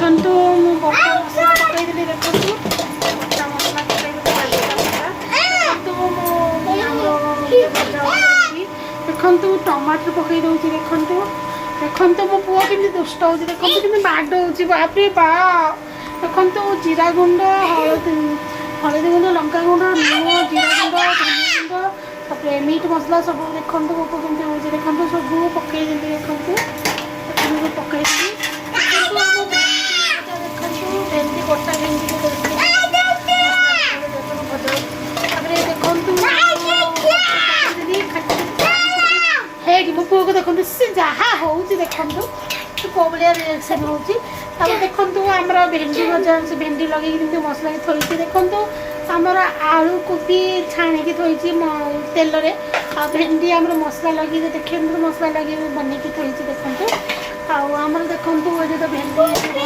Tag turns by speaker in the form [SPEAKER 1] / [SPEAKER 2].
[SPEAKER 1] ଦେଖନ୍ତୁ ମୁଁ ବଟା ମସଲା ପକାଇଦେଲି। ଦେଖନ୍ତୁ ବଟା ମସଲା ପକାଇଦେଲି। ଦେଖନ୍ତୁ ମୁଁ ଆମର ଭଜା ହେଉଛି। ଦେଖନ୍ତୁ ଟମାଟର ପକାଇ ଦେଉଛି। ଦେଖନ୍ତୁ ଦେଖନ୍ତୁ ମୋ ପୁଅ କେମିତି ଦୁଷ୍ଟ ହେଉଛି। ଦେଖନ୍ତୁ କେମିତି ବାଡ଼ଉଛି। ବାପରେ ବାପ। ଦେଖନ୍ତୁ ଜିରା ଗୁଣ୍ଡ, ହଳଦୀ ଗୁଣ୍ଡ, ଲଙ୍କା ଗୁଣ୍ଡ, ଲୁଣ, ଜିରା ଗୁଣ୍ଡ, ଧନିଆ ଗୁଣ୍ଡ, ତାପରେ ମିଟ୍ ମସଲା ସବୁ ଦେଖନ୍ତୁ ମୋ ପୁଅ କେମିତି ହେଉଛି। ଦେଖନ୍ତୁ ସବୁ ପକାଇଦେଲି। ଦେଖନ୍ତୁ ଦେଖନ୍ତୁ ପକାଇଦେଲି। ଦେଖନ୍ତୁ ଭେଣ୍ଡି ଗୋଟା ଭେଣ୍ଡି ତାପରେ ଦେଖନ୍ତୁ ହେଇକି ମୋ ପୁଅକୁ ଦେଖନ୍ତୁ ସେ ଯାହା ହେଉଛି। ଦେଖନ୍ତୁ କେଉଁ ଭଳିଆ ରିଆକ୍ସନ୍ ହେଉଛି। ତାପରେ ଦେଖନ୍ତୁ ଆମର ଭେଣ୍ଡି ଭଜା ସେ ଭେଣ୍ଡି ଲଗେଇକି ଯେମିତି ମସଲା ଥୋଇଛି। ଦେଖନ୍ତୁ ଆମର ଆଳୁ କୋବି ଛାଣିକି ଥୋଇଛି ତେଲରେ। ଆଉ ଭେଣ୍ଡି ଆମର ମସଲା ଲଗେଇକି ଦେଖନ୍ତୁ ମସଲା ଲଗେଇକି ବନେଇକି ଥୋଇଛି। ଦେଖନ୍ତୁ ଆଉ ଆମର ଦେଖନ୍ତୁ ଏଠି ତ ଭେଣ୍ଡି